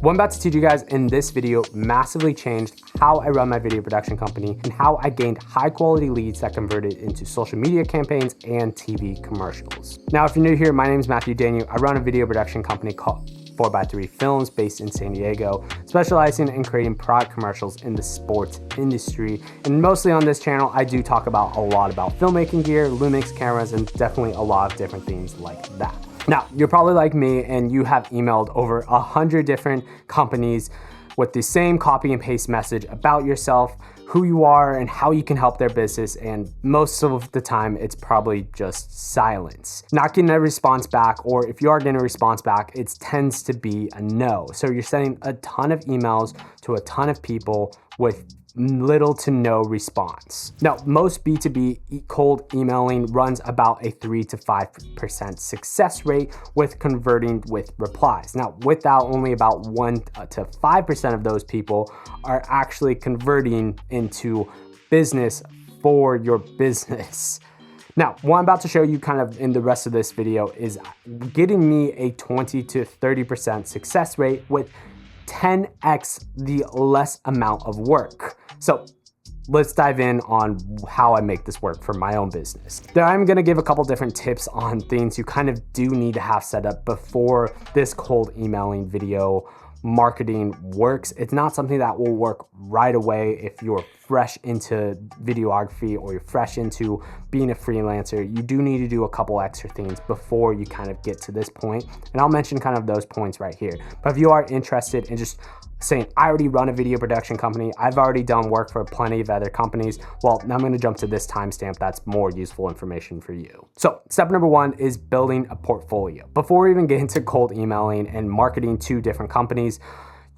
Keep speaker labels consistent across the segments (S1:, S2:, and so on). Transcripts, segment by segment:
S1: What I'm about to teach you guys in this video massively changed how I run my video production company and how I gained high quality leads that converted into social media campaigns and TV commercials. Now, if you're new here, my name is Dangyou. I run a video production company called 4x3 Films based in San Diego, specializing in creating product commercials in the sports industry. And mostly on this channel, I do talk about a lot about filmmaking gear, Lumix cameras, and definitely a lot of different things like that. Now, you're probably like me and you have emailed over 100 different companies with the same copy and paste message about yourself, who you are, and how you can help their business. And most of the time, it's probably just silence. Not getting a response back, or if you are getting a response back, it tends to be a no. So you're sending a ton of emails to a ton of people with little to no response. Now, most B2B cold emailing runs about a 3 to 5% success rate with converting with replies. Now, with that, only about 1 to 5% of those people are actually converting into business for your business. Now, what I'm about to show you kind of in the rest of this video is getting me a 20 to 30% success rate with 10x the less amount of work. So let's dive in on how I make this work for my own business. There, I'm gonna give a couple different tips on things you kind of do need to have set up before this cold emailing video marketing works. It's not something that will work right away if you're fresh into videography or you're fresh into being a freelancer. You do need to do a couple extra things before you kind of get to this point. And I'll mention kind of those points right here. But if you are interested in just saying, I already run a video production company, I've already done work for plenty of other companies, well, now I'm gonna jump to this timestamp that's more useful information for you. So step number 1 is building a portfolio. Before we even get into cold emailing and marketing to different companies,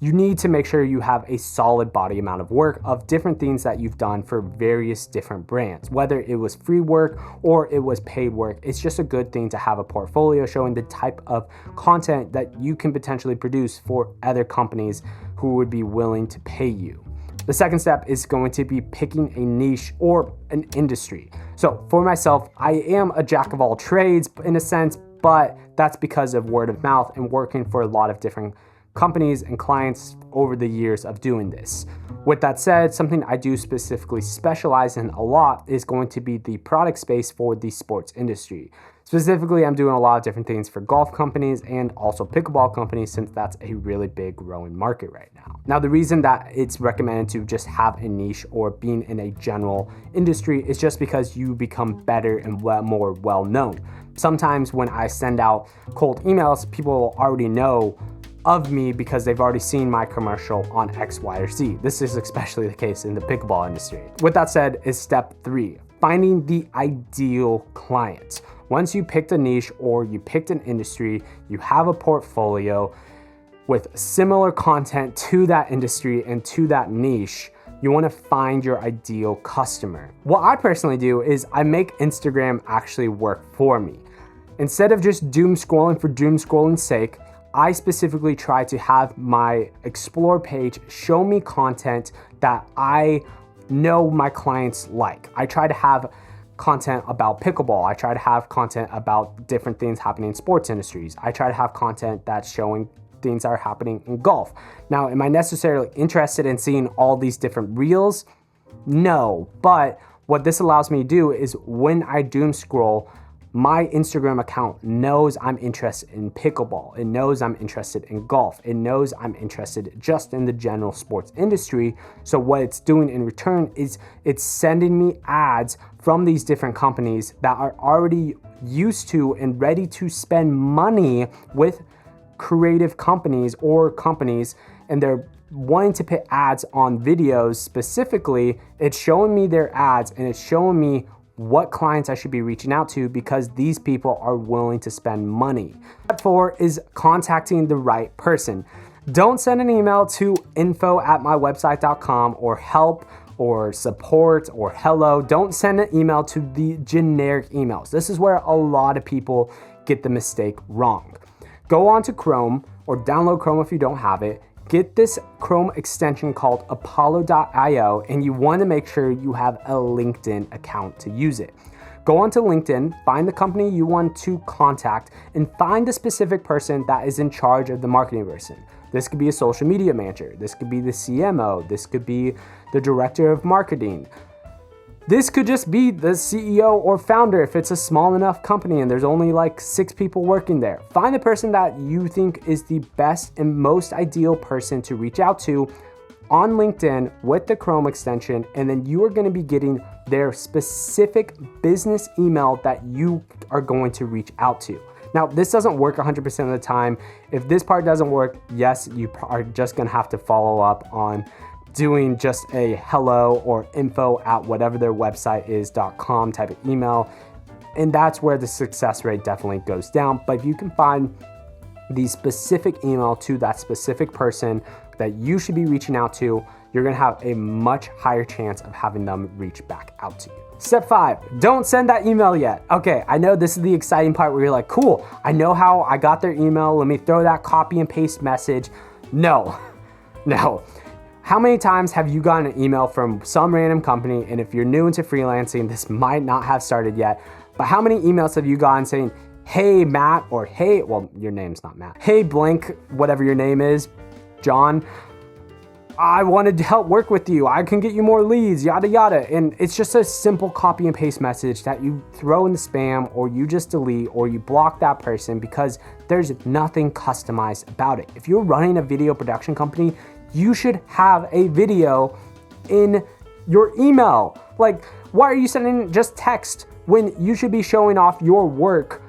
S1: you need to make sure you have a solid body amount of work of different things that you've done for various different brands. Whether it was free work or it was paid work, it's just a good thing to have a portfolio showing the type of content that you can potentially produce for other companies who would be willing to pay you. The second step is going to be picking a niche or an industry. So for myself, I am a jack of all trades in a sense, but that's because of word of mouth and working for a lot of different companies and clients over the years of doing this. With that said, something I do specifically specialize in a lot is going to be the product space for the sports industry. Specifically, I'm doing a lot of different things for golf companies and also pickleball companies, since that's a really big growing market right now. Now, the reason that it's recommended to just have a niche or being in a general industry is just because you become better and more well known. Sometimes when I send out cold emails, people already know of me because they've already seen my commercial on X, Y, or Z. This is especially the case in the pickleball industry. With that said, is step 3, finding the ideal client. Once you picked a niche or you picked an industry, you have a portfolio with similar content to that industry and to that niche, you wanna find your ideal customer. What I personally do is I make Instagram actually work for me. Instead of just doom scrolling for doom scrolling's sake, I specifically try to have my explore page show me content that I know my clients like. I try to have content about pickleball. I try to have content about different things happening in sports industries. I try to have content that's showing things that are happening in golf. Now, am I necessarily interested in seeing all these different reels? No, but what this allows me to do is when I doom scroll, my Instagram account knows I'm interested in pickleball. It knows I'm interested in golf. It knows I'm interested just in the general sports industry. So what it's doing in return is it's sending me ads from these different companies that are already used to and ready to spend money with creative companies or companies, and they're wanting to put ads on videos specifically. It's showing me their ads and it's showing me what clients I should be reaching out to because these people are willing to spend money. Step 4 is contacting the right person. Don't send an email to info@mywebsite.com or help or support or hello. Don't send an email to the generic emails. This is where a lot of people get the mistake wrong. Go onto Chrome or download Chrome if you don't have it. Get this Chrome extension called Apollo.io, and you want to make sure you have a LinkedIn account to use it. Go onto LinkedIn, find the company you want to contact, and find the specific person that is in charge of the marketing person. This could be a social media manager. This could be the CMO. This could be the director of marketing. This could just be the CEO or founder if it's a small enough company and there's only like 6 people working there. Find the person that you think is the best and most ideal person to reach out to on LinkedIn with the Chrome extension, and then you are going to be getting their specific business email that you are going to reach out to. Now, this doesn't work 100% of the time. If this part doesn't work, yes, you are just going to have to follow up on doing just a hello or info at whatever their website is.com type of email. And that's where the success rate definitely goes down. But if you can find the specific email to that specific person that you should be reaching out to, you're gonna have a much higher chance of having them reach back out to you. Step 5, don't send that email yet. Okay, I know this is the exciting part where you're like, cool, I know how I got their email. Let me throw that copy and paste message. No. How many times have you gotten an email from some random company? And if you're new into freelancing, this might not have started yet, but how many emails have you gotten saying, hey, Matt, or hey, well, your name's not Matt. Hey, blank, whatever your name is, John, I wanted to help work with you. I can get you more leads, yada, yada. And it's just a simple copy and paste message that you throw in the spam, or you just delete, or you block that person because there's nothing customized about it. If you're running a video production company, you should have a video in your email. Like, why are you sending just text when you should be showing off your work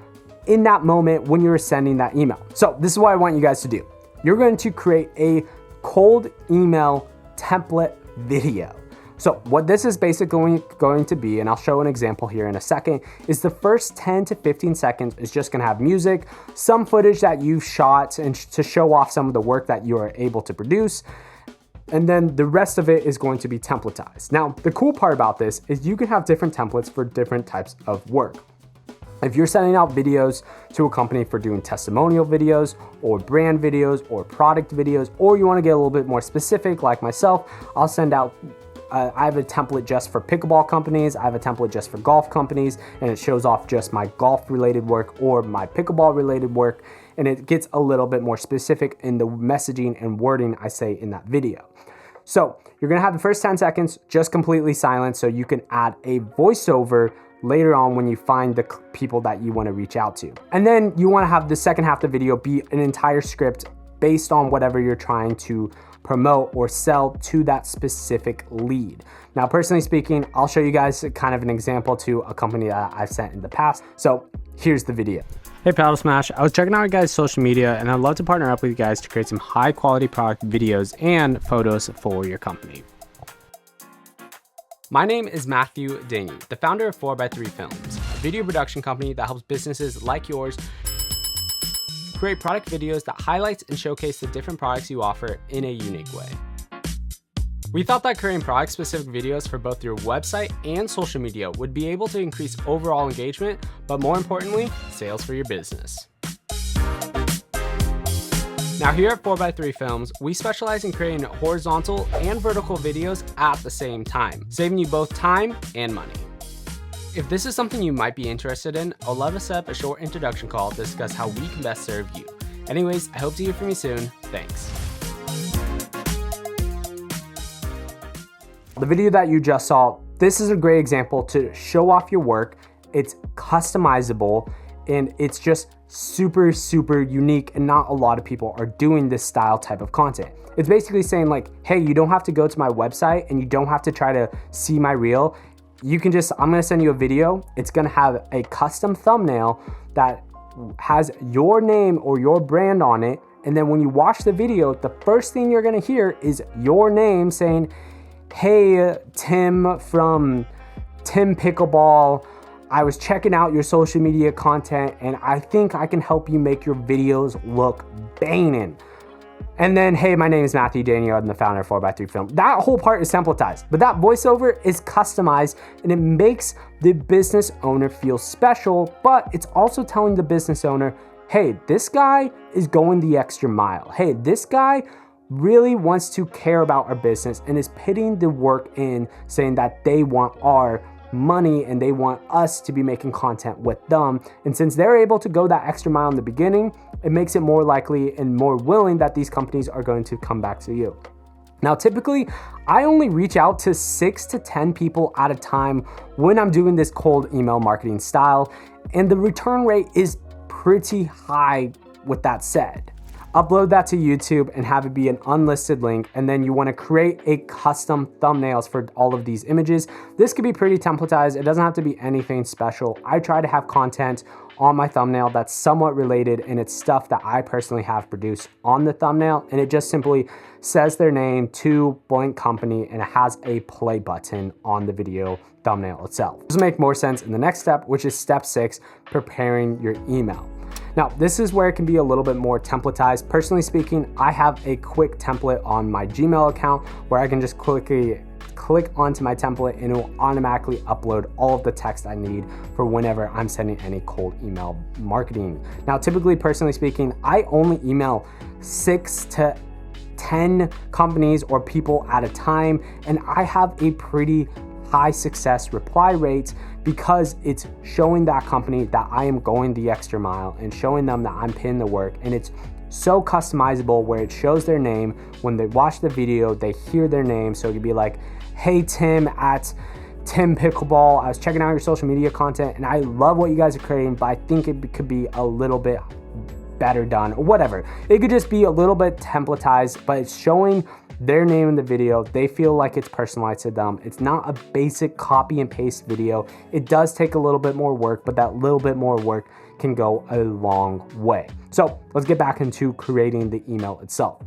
S1: in that moment when you're sending that email? So this is what I want you guys to do. You're going to create a cold email template video. So what this is basically going to be, and I'll show an example here in a second, is the first 10 to 15 seconds is just gonna have music, some footage that you shot and to show off some of the work that you are able to produce. And then the rest of it is going to be templatized. Now, the cool part about this is you can have different templates for different types of work. If you're sending out videos to a company for doing testimonial videos or brand videos or product videos, or you want to get a little bit more specific like myself, I'll send out, I have a template just for pickleball companies, I have a template just for golf companies, and it shows off just my golf related work or my pickleball related work, and it gets a little bit more specific in the messaging and wording I say in that video. So you're gonna have the first 10 seconds just completely silent so you can add a voiceover later on when you find the people that you want to reach out to. And then you want to have the second half of the video be an entire script based on whatever you're trying to promote or sell to that specific lead. Now, personally speaking, I'll show you guys kind of an example to a company that I've sent in the past. So here's the video. Hey Paddle Smash, I was checking out your guys' social media and I'd love to partner up with you guys to create some high quality product videos and photos for your company. My name is Matthew Dangyou, the founder of 4x3 Films, a video production company that helps businesses like yours create product videos that highlights and showcase the different products you offer in a unique way. We thought that creating product-specific videos for both your website and social media would be able to increase overall engagement, but more importantly, sales for your business. Now here at 4x3 Films, we specialize in creating horizontal and vertical videos at the same time, saving you both time and money. If this is something you might be interested in, I'll love to set up a short introduction call to discuss how we can best serve you. Anyways, I hope to hear from you soon. Thanks. The video that you just saw, this is a great example to show off your work. It's customizable and it's just super unique, and not a lot of people are doing this style type of content. It's basically saying like, hey, you don't have to go to my website and you don't have to try to see my reel. You can just, I'm gonna send you a video. It's gonna have a custom thumbnail that has your name or your brand on it. And then when you watch the video, the first thing you're gonna hear is your name saying, hey, Tim from Tim Pickleball, I was checking out your social media content and I think I can help you make your videos look banging. And then, hey, my name is Matthew Dangyou, I'm the founder of 4x3 Film. That whole part is templatized, but that voiceover is customized and it makes the business owner feel special, but it's also telling the business owner, hey, this guy is going the extra mile. Hey, this guy really wants to care about our business and is putting the work in, saying that they want our money and they want us to be making content with them. And since they're able to go that extra mile in the beginning, it makes it more likely and more willing that these companies are going to come back to you. Now, typically, I only reach out to 6 to 10 people at a time when I'm doing this cold email marketing style, and the return rate is pretty high with that said. Upload that to YouTube and have it be an unlisted link, and then you want to create a custom thumbnails for all of these images. This could be pretty templatized. It doesn't have to be anything special. I try to have content on my thumbnail that's somewhat related, and it's stuff that I personally have produced on the thumbnail, and it just simply says their name to blank company, and it has a play button on the video thumbnail itself. This will make more sense in the next step, which is step 6, preparing your email. Now, this is where it can be a little bit more templatized. Personally speaking, I have a quick template on my Gmail account where I can just quickly click onto my template and it will automatically upload all of the text I need for whenever I'm sending any cold email marketing. Now, typically, personally speaking, I only email 6 to 10 companies or people at a time, and I have a pretty high success reply rate because it's showing that company that I am going the extra mile and showing them that I'm putting the work, and it's so customizable where it shows their name. When they watch the video, they hear their name. So it could be like, hey, Tim at Tim Pickleball, I was checking out your social media content and I love what you guys are creating, but I think it could be a little bit better done or whatever. It could just be a little bit templatized, but it's showing their name in the video. They feel like it's personalized to them. It's not a basic copy and paste video. It does take a little bit more work, but that little bit more work can go a long way. So let's get back into creating the email itself.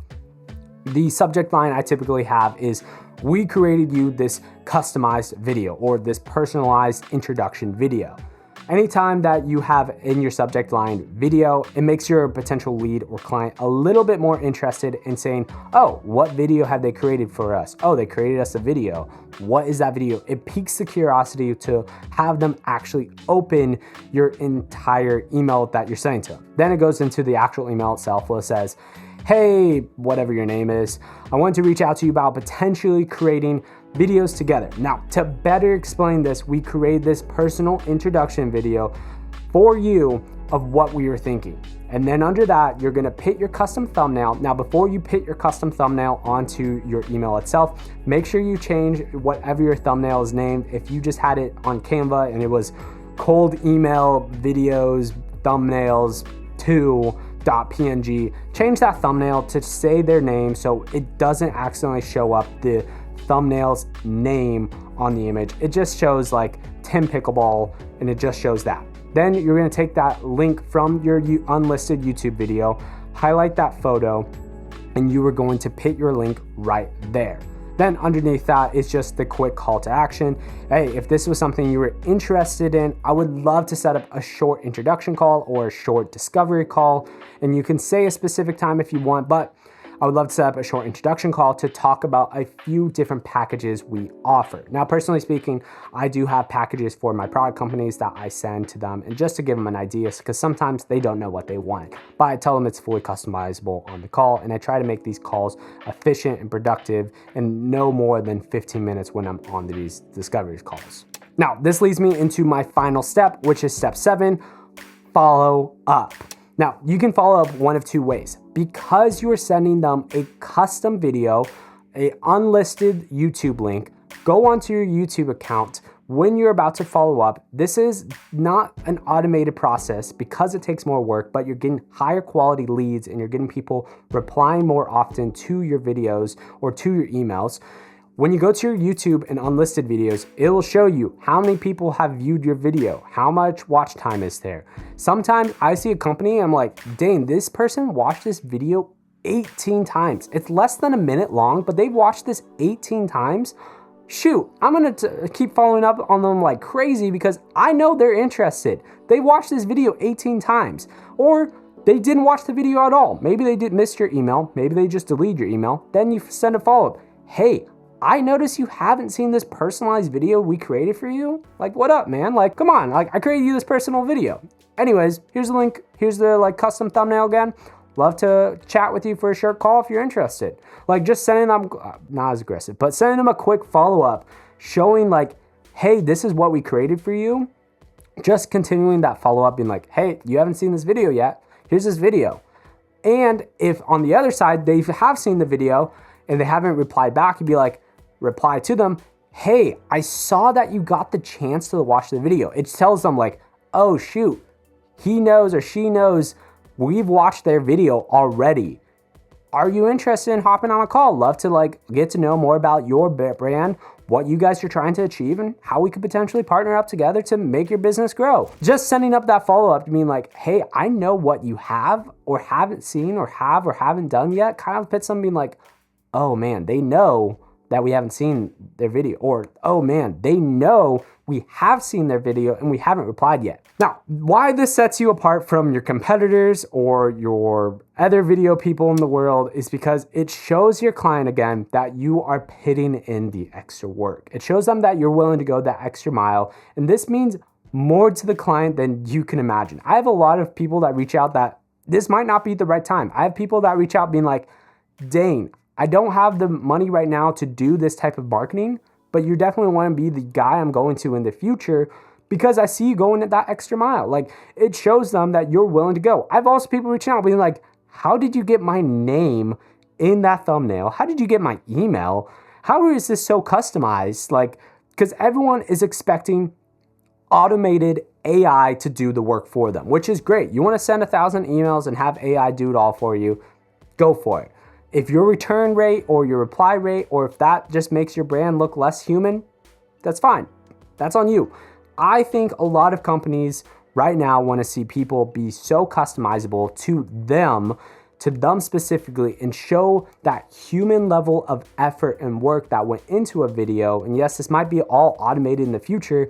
S1: The subject line I typically have is, we created you this customized video or this personalized introduction video. Anytime that you have in your subject line video, it makes your potential lead or client a little bit more interested in saying, oh, what video have they created for us? Oh, they created us a video. What is that video? It piques the curiosity to have them actually open your entire email that you're sending to them. Then it goes into the actual email itself where it says, hey, whatever your name is, I want to reach out to you about potentially creating videos together. Now, to better explain this, we created this personal introduction video for you of what we were thinking. And then under that, you're gonna put your custom thumbnail. Now, before you put your custom thumbnail onto your email itself, make sure you change whatever your thumbnail is named. If you just had it on Canva and it was cold email videos, thumbnails 2.png, change that thumbnail to say their name so it doesn't accidentally show up the thumbnail's name on the image. It just shows like Tim Pickleball and it just shows that. Then you're gonna take that link from your unlisted YouTube video, highlight that photo, and you are going to put your link right there. Then underneath that is just the quick call to action. Hey, if this was something you were interested in, I would love to set up a short introduction call or a short discovery call. And you can say a specific time if you want, but I would love to set up a short introduction call to talk about a few different packages we offer. Now, personally speaking, I do have packages for my product companies that I send to them, and just to give them an idea, because sometimes they don't know what they want. But I tell them it's fully customizable on the call, and I try to make these calls efficient and productive and no more than 15 minutes when I'm on these discovery calls. Now, this leads me into my final step, which is step 7, follow up. Now, you can follow up one of two ways. Because you are sending them a custom video, an unlisted YouTube link, go onto your YouTube account. When you're about to follow up, this is not an automated process because it takes more work, but you're getting higher quality leads and you're getting people replying more often to your videos or to your emails. When you go to your YouTube and unlisted videos, it will show you how many people have viewed your video, how much watch time is there. Sometimes I see a company, I'm like, dang, this person watched this video 18 times. It's less than a minute long, but they watched this 18 times. Shoot, I'm gonna keep following up on them like crazy because I know they're interested. They watched this video 18 times, or they didn't watch the video at all. Maybe they did miss your email. Maybe they just deleted your email. Then you send a follow-up. Hey, I noticed you haven't seen this personalized video we created for you. Like, what up, man? Like, come on, like I created you this personal video. Anyways, here's the link. Here's the like custom thumbnail again. Love to chat with you for a short call if you're interested. Like just sending them, not as aggressive, but sending them a quick follow-up showing like, hey, this is what we created for you. Just continuing that follow-up, being like, hey, you haven't seen this video yet. Here's this video. And if on the other side, they have seen the video and they haven't replied back, you'd be like, reply to them, hey, I saw that you got the chance to watch the video. It tells them like, oh shoot, he knows or she knows we've watched their video already. Are you interested in hopping on a call? Love to like get to know more about your brand, what you guys are trying to achieve, and how we could potentially partner up together to make your business grow. Just sending up that follow-up to mean like, hey, I know what you have or haven't seen or haven't done yet, kind of puts them being like, oh man, they know that we haven't seen their video, or oh man, they know we have seen their video and we haven't replied yet. Now, why this sets you apart from your competitors or your other video people in the world is because it shows your client again that you are putting in the extra work. It shows them that you're willing to go that extra mile, and this means more to the client than you can imagine. I have a lot of people that reach out that this might not be the right time. I have people that reach out being like, Dane, I don't have the money right now to do this type of marketing, but you definitely want to be the guy I'm going to in the future because I see you going at that extra mile. Like, it shows them that you're willing to go. I've also people reaching out being like, how did you get my name in that thumbnail? How did you get my email? How is this so customized? Like, because everyone is expecting automated AI to do the work for them, which is great. You want to send 1,000 emails and have AI do it all for you, go for it. If your return rate or your reply rate, or if that just makes your brand look less human, that's fine. That's on you. I think a lot of companies right now want to see people be so customizable to them specifically, and show that human level of effort and work that went into a video. And yes, this might be all automated in the future,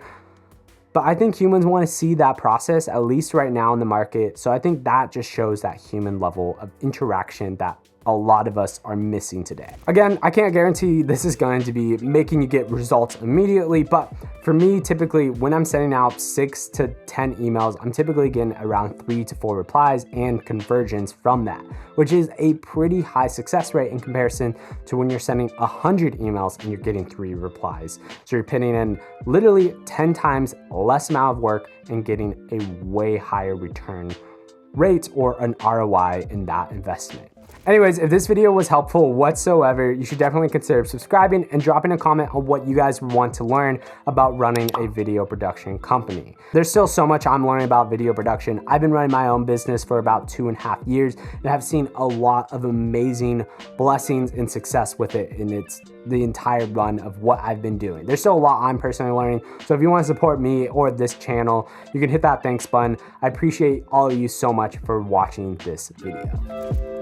S1: but I think humans want to see that process, at least right now in the market. So I think that just shows that human level of interaction that a lot of us are missing today. Again, I can't guarantee this is going to be making you get results immediately, but for me, typically when I'm sending out 6 to 10 emails, I'm typically getting around 3 to 4 replies and conversions from that, which is a pretty high success rate in comparison to when you're sending 100 emails and you're getting 3 replies. So you're putting in literally 10 times less amount of work and getting a way higher return rate or an ROI in that investment. Anyways, if this video was helpful whatsoever, you should definitely consider subscribing and dropping a comment on what you guys want to learn about running a video production company. There's still so much I'm learning about video production. I've been running my own business for about 2.5 years and have seen a lot of amazing blessings and success with it, and it's the entire run of what I've been doing. There's still a lot I'm personally learning, so if you want to support me or this channel, you can hit that thanks button. I appreciate all of you so much for watching this video.